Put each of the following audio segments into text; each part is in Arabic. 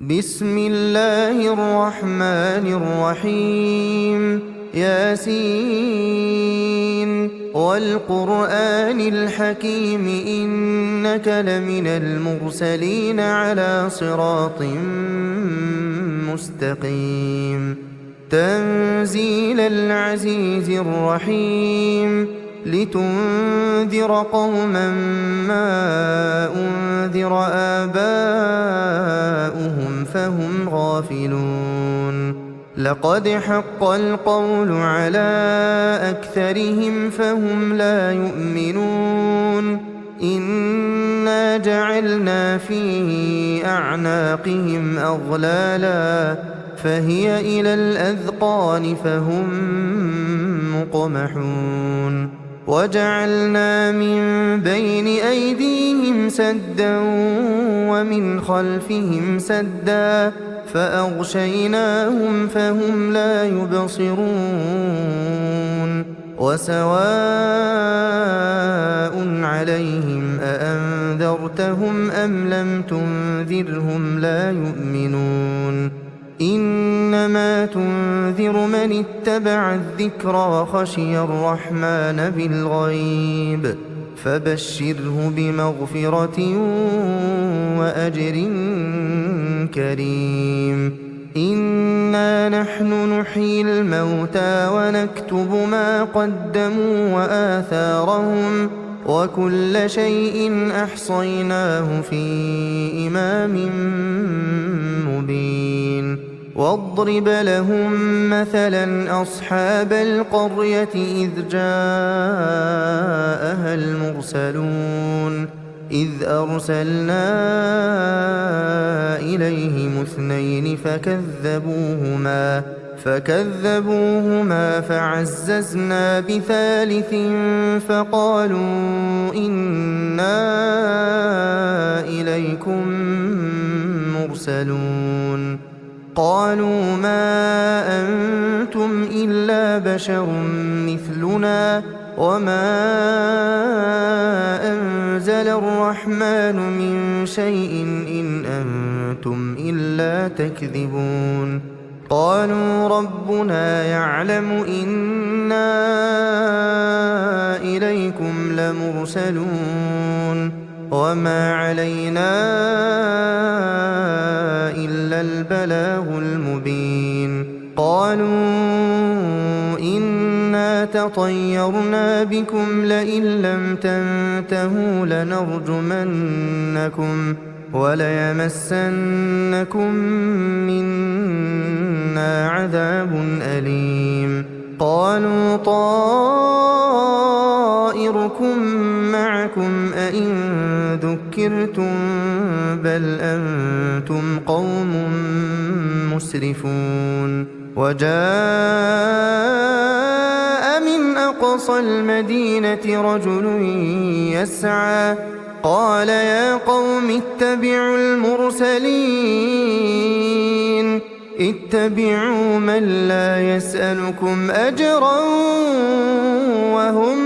بسم الله الرحمن الرحيم ياسين والقرآن الحكيم إنك لمن المرسلين على صراط مستقيم تنزيل العزيز الرحيم لتنذر قوما ما أنذر آباؤهم فهم غافلون لقد حق القول على أكثرهم فهم لا يؤمنون إنا جعلنا في أعناقهم أغلالا فهي إلى الأذقان فهم مقمحون وجعلنا من بين أيديهم سدا ومن خلفهم سدا فأغشيناهم فهم لا يبصرون وسواء عليهم أأنذرتهم أم لم تنذرهم لا يؤمنون إنما تنذر من اتبع الذكر وخشي الرحمن بالغيب فبشره بمغفرة وأجر كريم إنا نحن نحيي الموتى ونكتب ما قدموا وآثارهم وكل شيء أحصيناه في إمام مبين واضرب لهم مثلا أصحاب القرية إذ جاءها المرسلون إذ أرسلنا إليهم اثنين فكذبوهما فعززنا بثالث فقالوا إنا إليكم مرسلون قالوا ما أنتم إلا بشر مثلنا وما أنزل الرحمن من شيء إن أنتم إلا تكذبون قالوا ربنا يعلم إنا إليكم لمرسلون وما علينا إلا البلاغ المبين قالوا إنا تطيرنا بكم لئن لم تنتهوا لنرجمنكم وليمسنكم منا عذاب أليم قالوا طائركم معكم أئن ذكرتم بل أنتم قوم مسرفون وجاء من أقصى المدينة رجل يسعى قال يا قوم اتبعوا المرسلين اتبعوا من لا يسألكم أجرا وهم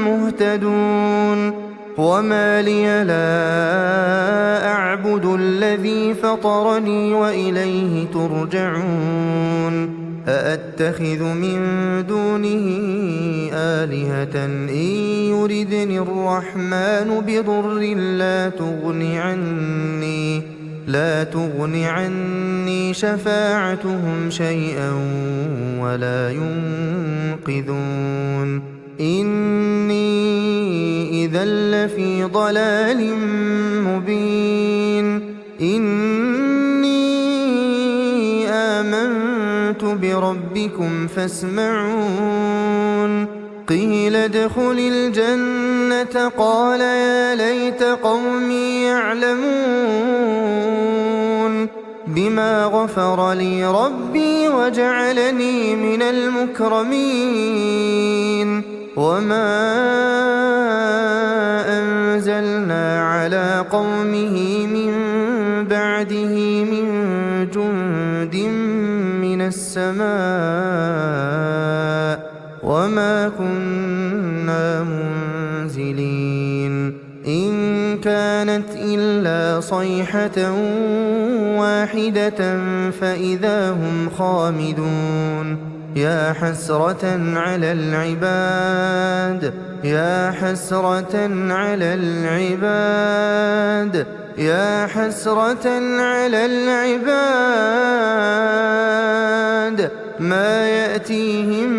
مهتدون وما لي لا أعبد الذي فطرني وإليه ترجعون أأتخذ من دونه آلهة إن يردني الرحمن بضر لا تغن عني شفاعتهم شيئا ولا ينقذون إني إذا لفي ضلال مبين إني آمنت بربكم فاسمعون قيل ادخل الجنة قال يا ليت قومي يعلمون بما غفر لي ربي وجعلني من المكرمين وما أنزلنا على قومه من بعده من جند من السماء وما كنا منزلين إن كان كانت إلا صيحة واحدة فإذا هم خامدون يا حسرة على العباد يا حسرة على العباد يا حسرة على العباد ما يأتيهم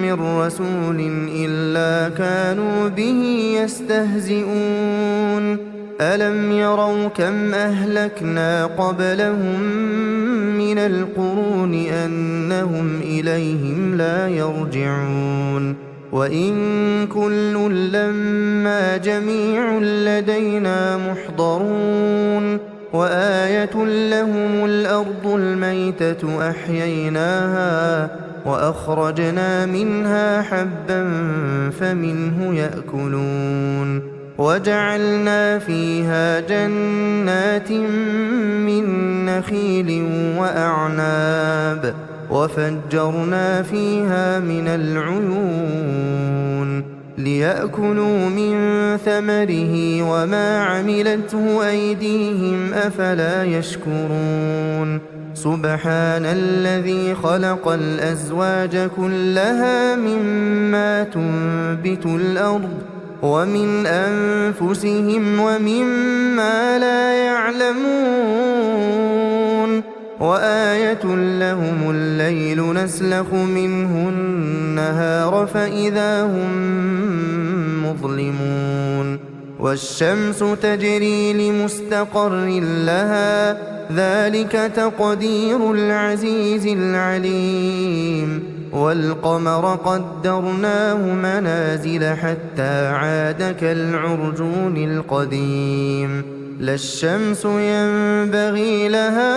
من رسول إلا كانوا به يستهزئون ألم يروا كم أهلكنا قبلهم من القرون أنهم إليهم لا يرجعون وإن كل لما جميع لدينا محضرون وآية لهم الأرض الميتة أحييناها وأخرجنا منها حبا فمنه يأكلون وجعلنا فيها جنات من نخيل وأعناب وفجرنا فيها من العيون ليأكلوا من ثمره وما عملته أيديهم أفلا يشكرون سبحان الذي خلق الأزواج كلها مما تنبت الأرض ومن أنفسهم ومما لا يعلمون وآية لهم الليل نسلخ منه النهار فإذا هم مظلمون والشمس تجري لمستقر لها ذلك تقدير العزيز العليم والقمر قدرناه منازل حتى عاد كالعرجون القديم لا الشمس ينبغي لها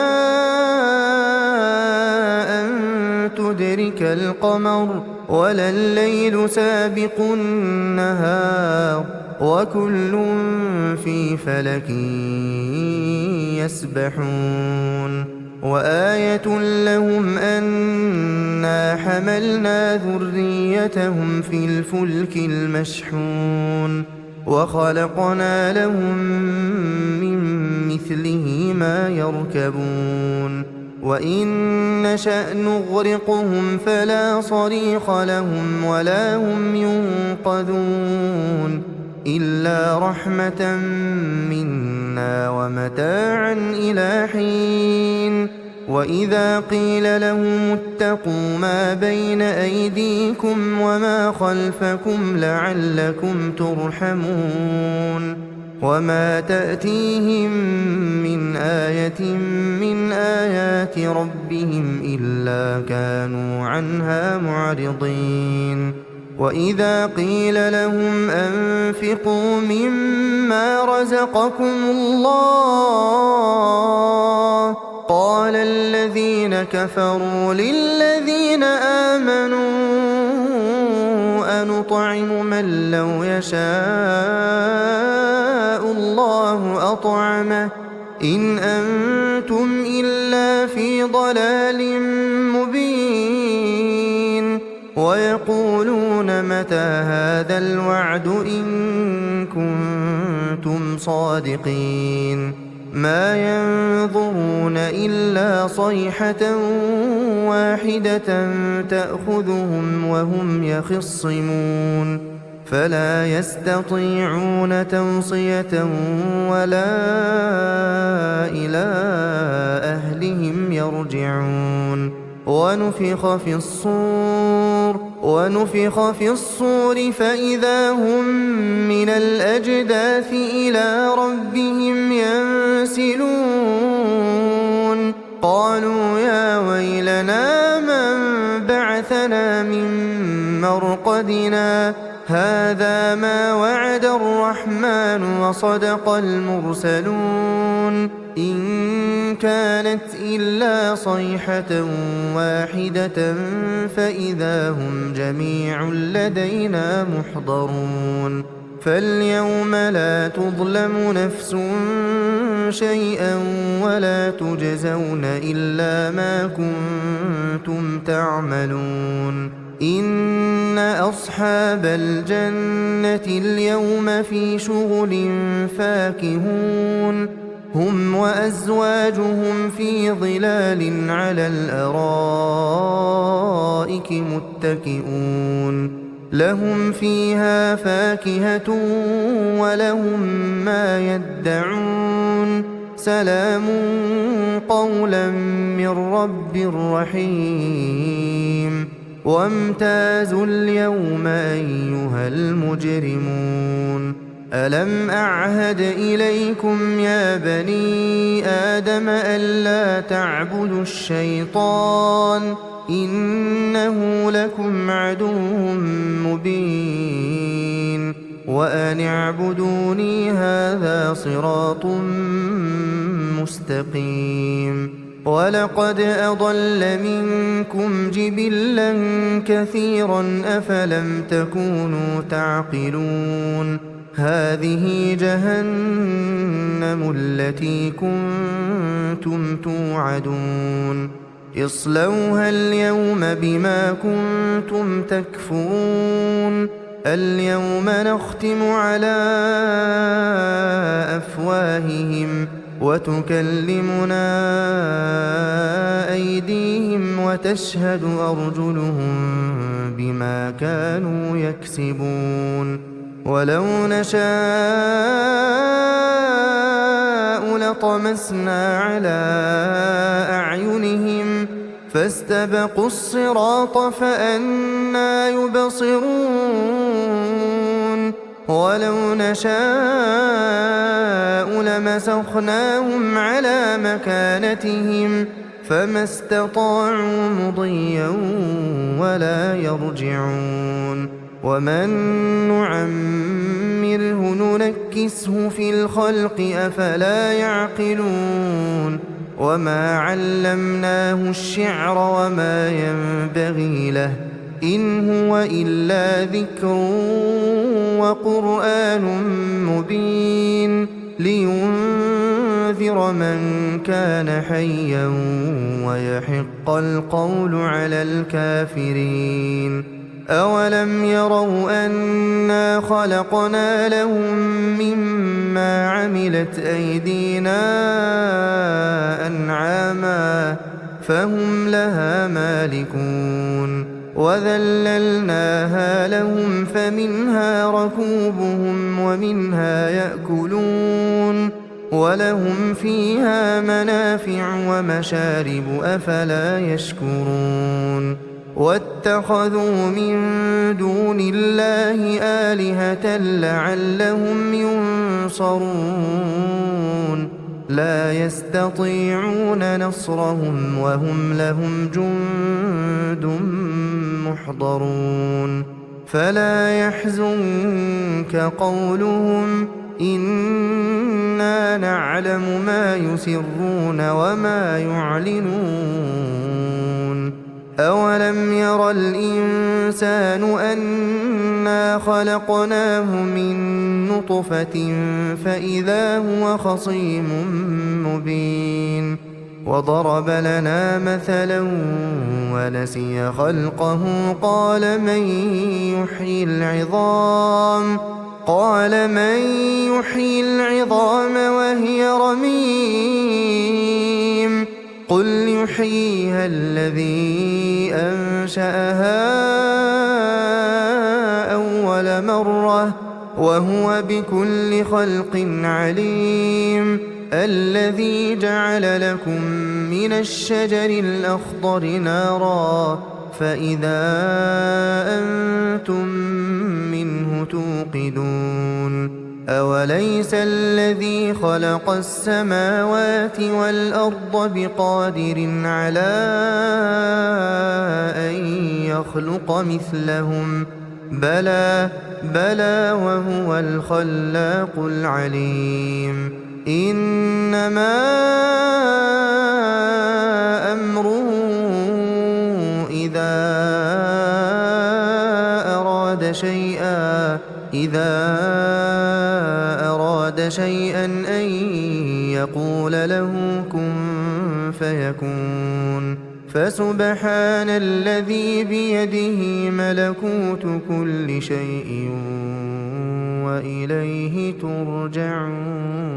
أن تدرك القمر ولا الليل سابق النهار وكل في فلك يسبحون وآية لهم أنا حملنا ذريتهم في الفلك المشحون وخلقنا لهم من مثله ما يركبون وإن نشأ نغرقهم فلا صريخ لهم ولا هم ينقذون إلا رحمة منا ومتاعا إلى حين وإذا قيل لهم اتقوا ما بين أيديكم وما خلفكم لعلكم ترحمون وما تأتيهم من آية من آيات ربهم إلا كانوا عنها معرضين وإذا قيل لهم أنفقوا مما رزقكم الله قال الذين كفروا للذين آمنوا أنطعم من لو يشاء الله أطعمه إن أنتم إلا في ضلال مبين ويقولون متى هذا الوعد إن كنتم صادقين ما ينظرون إلا صيحة واحدة تأخذهم وهم يخصمون فلا يستطيعون توصية ولا إلى أهلهم يرجعون ونفخ في الصور فإذا هم من الأجداث إلى ربهم ينسلون قالوا يا ويلنا من بعثنا من مرقدنا هذا ما وعد الرحمن وصدق المرسلون إن كانت إلا صيحة واحدة فإذا هم جميع لدينا محضرون فاليوم لا تظلم نفس شيئا ولا تجزون إلا ما كنتم تعملون إن أصحاب الجنة اليوم في شغل فاكهون هم وأزواجهم في ظلال على الأرائك متكئون لهم فيها فاكهة ولهم ما يدعون سلام قولا من رب رحيم وامتازوا اليوم أيها المجرمون ألم أعهد إليكم يا بني آدم ألا تعبدوا الشيطان إنه لكم عدو مبين وأن اعبدوني هذا صراط مستقيم ولقد أضل منكم جبلا كثيرا أفلم تكونوا تعقلون هذه جهنم التي كنتم توعدون اصلوها اليوم بما كنتم تكفرون اليوم نختم على أفواههم وتكلمنا أيديهم وتشهد أرجلهم بما كانوا يكسبون ولو نشاء لطمسنا على أعينهم فاستبقوا الصراط فأنى يبصرون ولو نشاء لمسخناهم على مكانتهم فما استطاعوا مضيا ولا يرجعون ومن نعمره ننكسه في الخلق أفلا يعقلون وما علمناه الشعر وما ينبغي له إن هو إلا ذكر وقرآن مبين لينذر من كان حيا ويحق القول على الكافرين أولم يروا أنا خلقنا لهم مما عملت أيدينا أنعاما فهم لها مالكون وذللناها لهم فمنها ركوبهم ومنها يأكلون ولهم فيها منافع ومشارب أفلا يشكرون واتخذوا من دون الله آلهة لعلهم ينصرون لا يستطيعون نصرهم وهم لهم جند محضرون فلا يحزنك قولهم إنا نعلم ما يسرون وما يعلنون أولم ير الإنسان أنا خلقناه من نطفة فإذا هو خصيم مبين وضرب لنا مثلا ونسي خلقه قال من يحيي العظام وهي رميم قل يحييها الذي أنشأها أول مرة وهو بكل خلق عليم الذي جعل لكم من الشجر الأخضر نارا فإذا أنتم منه توقدون أوليس الذي خلق السماوات والأرض بقادر على أن يخلق مثلهم بلى وهو الخلاق العليم إنما أمره إذا أراد شيئا أن يقول له كن فيكون فسبحان الذي بيده ملكوت كل شيء وإليه ترجعون.